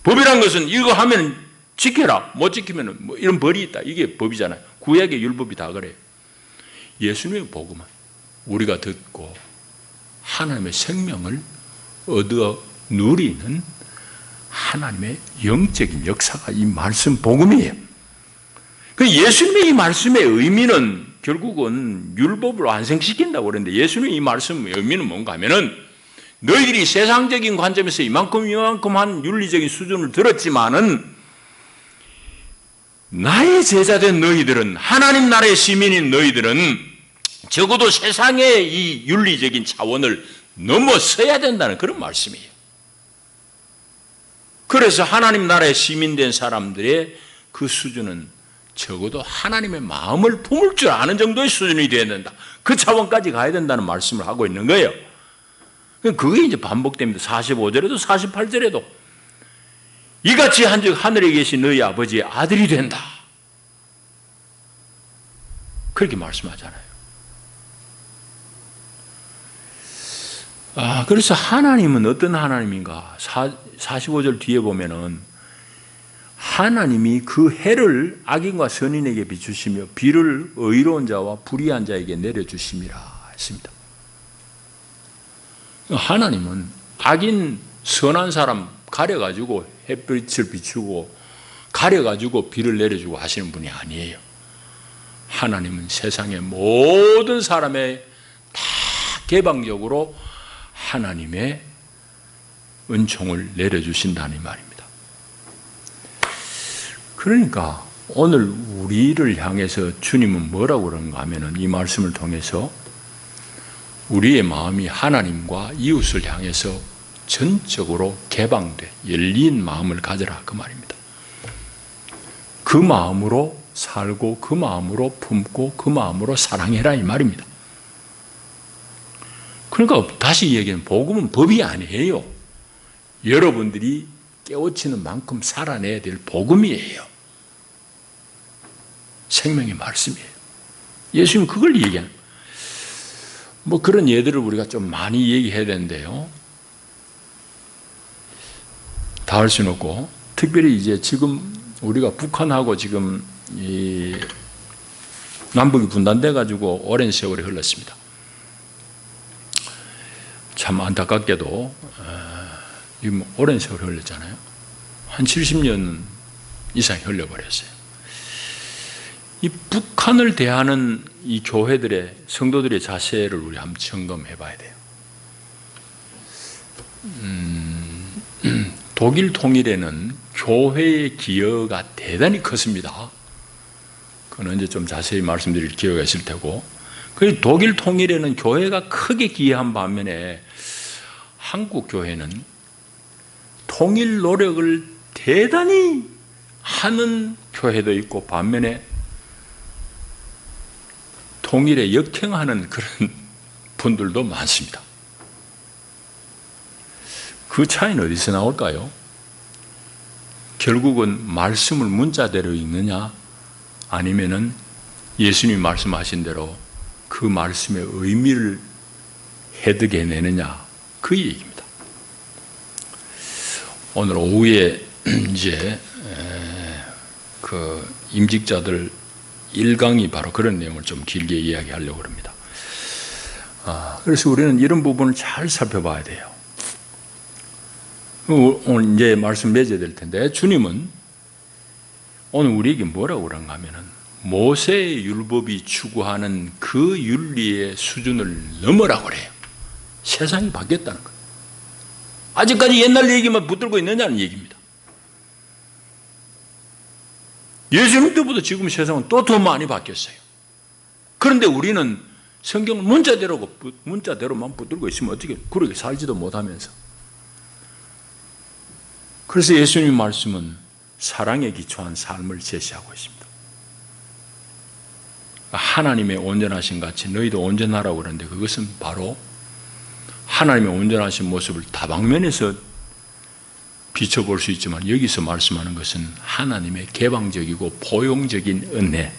법이란 것은 이거 하면 지켜라. 못 지키면 뭐 이런 벌이 있다. 이게 법이잖아요. 구약의 율법이 다 그래요. 예수님의 복음은 우리가 듣고 하나님의 생명을 얻어 누리는 하나님의 영적인 역사가 이 말씀 복음이에요. 그 예수님의 이 말씀의 의미는 결국은 율법을 완성시킨다고 그러는데 예수님의 이 말씀의 의미는 뭔가 하면은 너희들이 세상적인 관점에서 이만큼 한 윤리적인 수준을 들었지만은 나의 제자된 너희들은 하나님 나라의 시민인 너희들은 적어도 세상의 이 윤리적인 차원을 넘어서야 된다는 그런 말씀이에요. 그래서 하나님 나라의 시민된 사람들의 그 수준은 적어도 하나님의 마음을 품을 줄 아는 정도의 수준이 되어야 된다. 그 차원까지 가야 된다는 말씀을 하고 있는 거예요. 그게 이제 반복됩니다. 45절에도 48절에도 이같이 한즉 하늘에 계신 너희 아버지의 아들이 된다. 그렇게 말씀하잖아요. 그래서 하나님은 어떤 하나님인가? 45절 뒤에 보면은 하나님이 그 해를 악인과 선인에게 비추시며 비를 의로운 자와 불의한 자에게 내려주심이라 했습니다. 하나님은 악인 선한 사람 가려가지고 햇빛을 비추고 가려가지고 비를 내려주고 하시는 분이 아니에요. 하나님은 세상의 모든 사람에 다 개방적으로 하나님의 은총을 내려주신다는 말입니다. 그러니까 오늘 우리를 향해서 주님은 뭐라고 그런가 하면은 이 말씀을 통해서 우리의 마음이 하나님과 이웃을 향해서 전적으로 개방돼 열린 마음을 가져라 그 말입니다. 그 마음으로 살고 그 마음으로 품고 그 마음으로 사랑해라 이 말입니다. 그러니까 다시 얘기하면 복음은 법이 아니에요. 여러분들이 깨우치는 만큼 살아내야 될 복음이에요. 생명의 말씀이에요. 예수님은 그걸 얘기하는 거예요. 뭐 그런 예들을 우리가 좀 많이 얘기해야 되는데요. 다 할 수는 없고 특별히 이제 지금 우리가 북한하고 지금 이 남북이 분단돼 가지고 오랜 세월이 흘렀습니다. 참 안타깝게도 오랜 세월이 흘렀잖아요. 한 70년 이상이 흘러버렸어요. 이 북한을 대하는 이 교회들의 성도들의 자세를 우리 한번 점검해 봐야 돼요. 독일 통일에는 교회의 기여가 대단히 컸습니다. 그건 이제 좀 자세히 말씀드릴 기회가 있을 테고, 그 독일 통일에는 교회가 크게 기여한 반면에 한국 교회는 통일 노력을 대단히 하는 교회도 있고 반면에 통일에 역행하는 그런 분들도 많습니다. 그 차이는 어디서 나올까요? 결국은 말씀을 문자대로 읽느냐, 아니면은 예수님이 말씀하신 대로 그 말씀의 의미를 해득해내느냐, 그 얘기입니다. 오늘 오후에 이제 그 임직자들 1강이 바로 그런 내용을 좀 길게 이야기하려고 합니다. 그래서 우리는 이런 부분을 잘 살펴봐야 돼요. 오늘 이제 말씀 맺어야 될 텐데, 주님은 오늘 우리에게 뭐라고 그런가 하면은 모세의 율법이 추구하는 그 윤리의 수준을 넘어라고 그래요. 세상이 바뀌었다는 거예요. 아직까지 옛날 얘기만 붙들고 있느냐는 얘기입니다. 예수님 때보다 지금 세상은 또 더 많이 바뀌었어요. 그런데 우리는 성경을 문자대로만 붙들고 있으면 어떻게 그렇게 살지도 못하면서. 그래서 예수님 말씀은 사랑에 기초한 삶을 제시하고 있습니다. 하나님의 온전하신 같이 너희도 온전하라고 그러는데, 그것은 바로 하나님의 온전하신 모습을 다방면에서 비춰볼 수 있지만, 여기서 말씀하는 것은 하나님의 개방적이고 포용적인 은혜,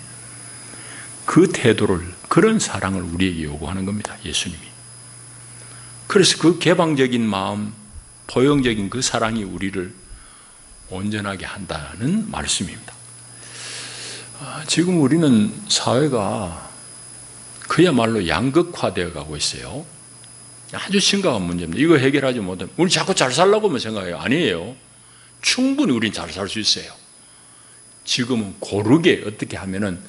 그 태도를, 그런 사랑을 우리에게 요구하는 겁니다. 예수님이. 그래서 그 개방적인 마음, 포용적인 그 사랑이 우리를 온전하게 한다는 말씀입니다. 지금 우리는 사회가 그야말로 양극화되어 가고 있어요. 아주 심각한 문제입니다. 이거 해결하지 못하면 우리 자꾸 잘 살라고만 생각해요. 아니에요. 충분히 우린 잘 살 수 있어요. 지금은 고르게 어떻게 하면은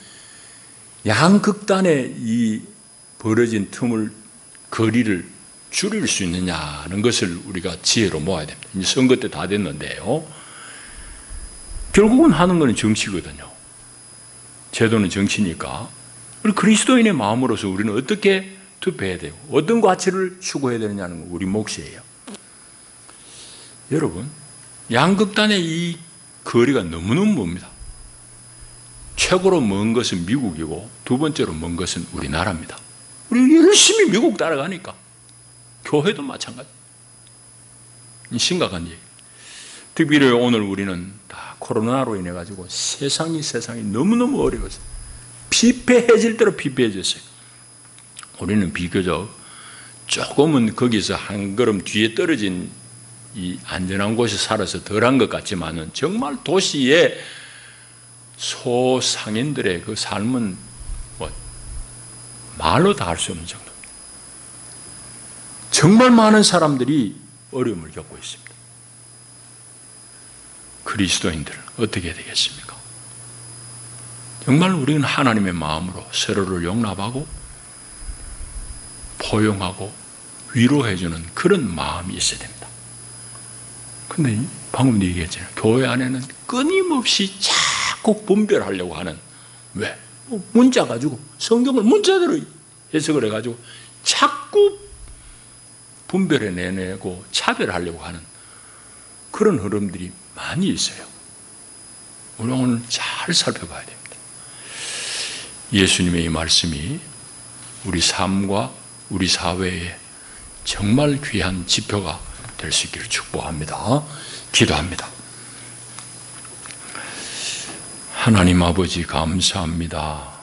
양극단의 이 벌어진 틈을, 거리를 줄일 수 있느냐는 것을 우리가 지혜로 모아야 됩니다. 이제 선거 때 다 됐는데요. 결국은 하는 것은 정치거든요. 제도는 정치니까. 우리 그리스도인의 마음으로서 우리는 어떻게 투표해야 되고 어떤 가치를 추구해야 되느냐는 건 우리 몫이에요. 여러분, 양극단의 이 거리가 너무너무 멉니다. 최고로 먼 것은 미국이고 두 번째로 먼 것은 우리나라입니다. 우리 열심히 미국 따라가니까. 교회도 마찬가지. 심각한 얘기. 특별히 오늘 우리는 다 코로나로 인해 가지고 세상이 너무너무 어려워서 피폐해질 대로 피폐해졌어요. 우리는 비교적 조금은 거기서 한 걸음 뒤에 떨어진 이 안전한 곳에 살아서 덜한 것 같지만은 정말 도시의 소상인들의 그 삶은 뭐 말로 다 할 수 없는 정도. 정말 많은 사람들이 어려움을 겪고 있습니다. 그리스도인들 어떻게 해야 되겠습니까? 정말 우리는 하나님의 마음으로 서로를 용납하고 포용하고 위로해주는 그런 마음이 있어야 됩니다. 근데 방금 얘기했잖아요. 교회 안에는 끊임없이 자꾸 분별하려고 하는, 왜? 문자 가지고 성경을 문자대로 해석을 해가지고 자꾸 분별해내고 차별하려고 하는 그런 흐름들이 많이 있어요. 우리 오늘 잘 살펴봐야 됩니다. 예수님의 이 말씀이 우리 삶과 우리 사회에 정말 귀한 지표가 될 수 있기를 축복합니다. 기도합니다. 하나님 아버지 감사합니다.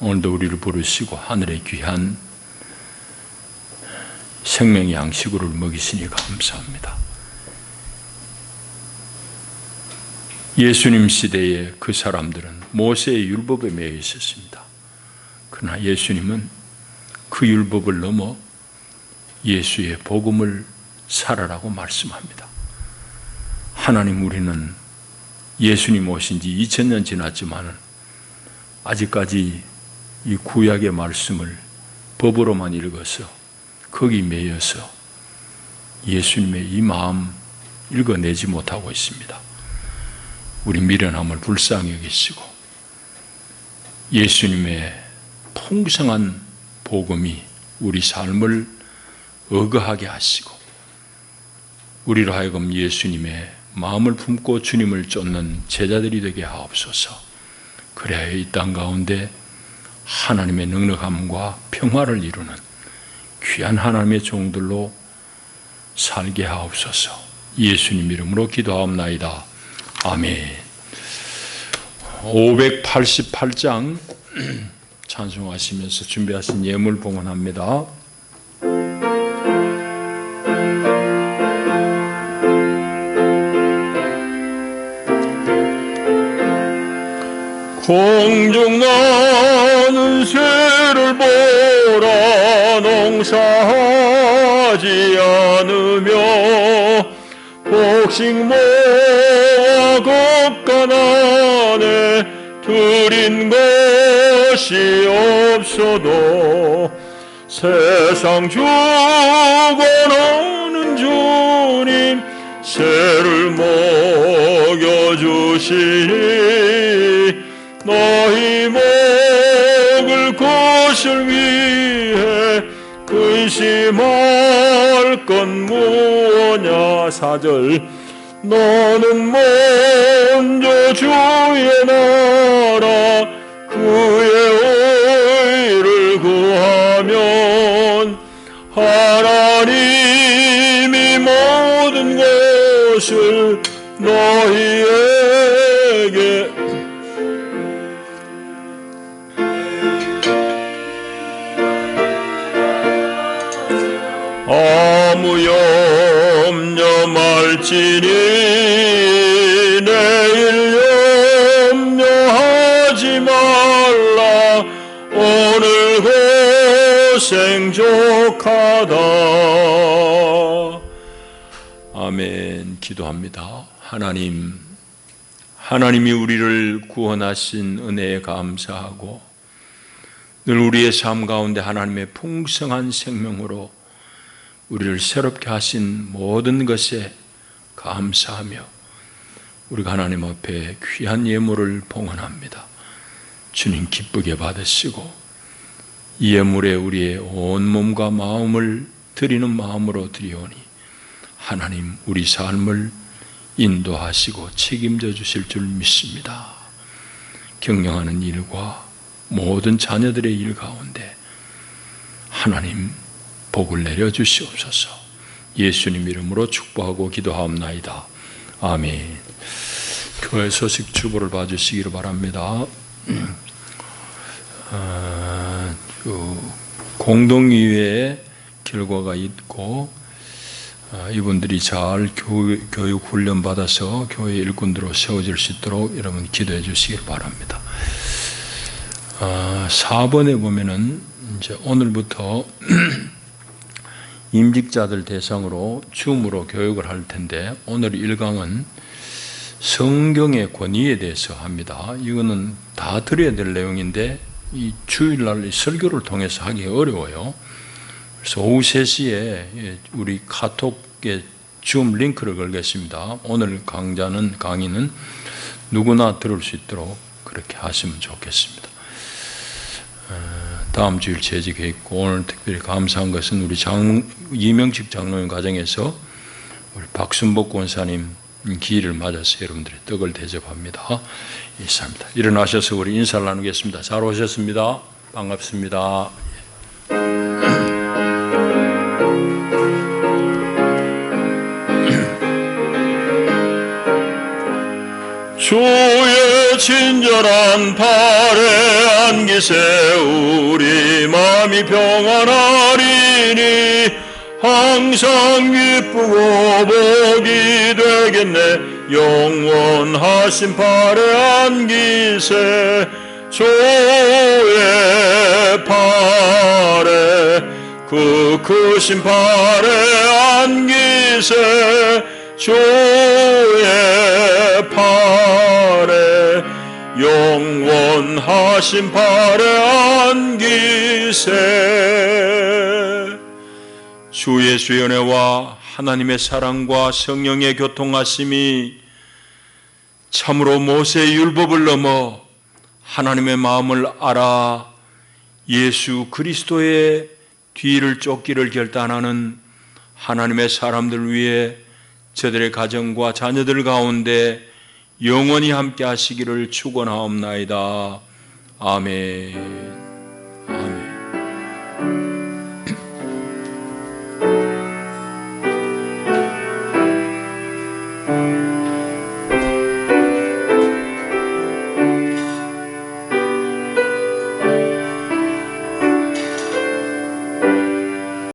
오늘도 우리를 부르시고 하늘의 귀한 생명의 양식으로 먹이시니 감사합니다. 예수님 시대에 그 사람들은 모세의 율법에 매여 있었습니다. 그러나 예수님은 그 율법을 넘어 예수의 복음을 살아라고 말씀합니다. 하나님, 우리는 예수님 오신 지 2000년 지났지만 아직까지 이 구약의 말씀을 법으로만 읽어서 거기 매여서 예수님의 이 마음 읽어내지 못하고 있습니다. 우리 미련함을 불쌍히 여기시고 예수님의 풍성한 복음이 우리 삶을 어거하게 하시고 우리로 하여금 예수님의 마음을 품고 주님을 쫓는 제자들이 되게 하옵소서. 그래야 이 땅 가운데 하나님의 넉넉함과 평화를 이루는 귀한 하나님의 종들로 살게 하옵소서. 예수님 이름으로 기도하옵나이다. 아멘. 588장 찬송하시면서 준비하신 예물 봉헌합니다. 공중 나는 새를 보라. 농사하지 않으며 곡식모아 겉가난에 드린 것이 없어도 세상 주권하는 주님 새를 먹여주시니 너희 먹을 것을 위해 근심할 건 무엇냐. 4절 너는 먼저 주의 나라 그의 의를 구하면 하나님이 모든 것을 너희에게 아무 염려 말지니 내일 염려하지 말라. 오늘 고생 족하다. 아멘. 기도합니다. 하나님이 우리를 구원하신 은혜에 감사하고 늘 우리의 삶 가운데 하나님의 풍성한 생명으로 우리를 새롭게 하신 모든 것에 감사하며 우리가 하나님 앞에 귀한 예물을 봉헌합니다. 주님 기쁘게 받으시고 이 예물에 우리의 온 몸과 마음을 드리는 마음으로 드리오니 하나님 우리 삶을 인도하시고 책임져 주실 줄 믿습니다. 경영하는 일과 모든 자녀들의 일 가운데 하나님 복을 내려주시옵소서. 예수님 이름으로 축복하고 기도하옵나이다. 아멘. 교회 소식 주보를 봐주시기를 바랍니다. 공동의회의 결과가 있고 이분들이 잘 교육 훈련 받아서 교회 일꾼으로 세워질 수 있도록 여러분 기도해 주시길 바랍니다. 4번에 보면은 이제 오늘부터 임직자들 대상으로 줌으로 교육을 할 텐데 오늘 1강은 성경의 권위에 대해서 합니다. 이거는 다 들어야 될 내용인데 이 주일날 이 설교를 통해서 하기 어려워요. 그래서 오후 3시에 우리 카톡에 줌 링크를 걸겠습니다. 오늘 강의는 누구나 들을 수 있도록 그렇게 하시면 좋겠습니다. 다음 주일 재직해 있고 오늘 특별히 감사한 것은 우리 이명식 장로님 가정에서 우리 박순복 권사님 기일을 맞아서 여러분들의 떡을 대접합니다. 이상입니다. 일어나셔서 우리 인사를 나누겠습니다. 잘 오셨습니다. 반갑습니다. 주의 친절한 발에 안기세 우리 마음이 평안하리니 항상 기쁘고 복이 되겠네. 영원하신 발에 안기세 주의 발에 그 크신 발에 안기세 주의 팔에 영원하신 팔에 안기세. 주 예수의 은혜와 하나님의 사랑과 성령의 교통하심이 참으로 모세의 율법을 넘어 하나님의 마음을 알아 예수 그리스도의 뒤를 쫓기를 결단하는 하나님의 사람들 위해 저들의 가정과 자녀들 가운데 영원히 함께 하시기를 축원하옵나이다. 아멘. 아멘.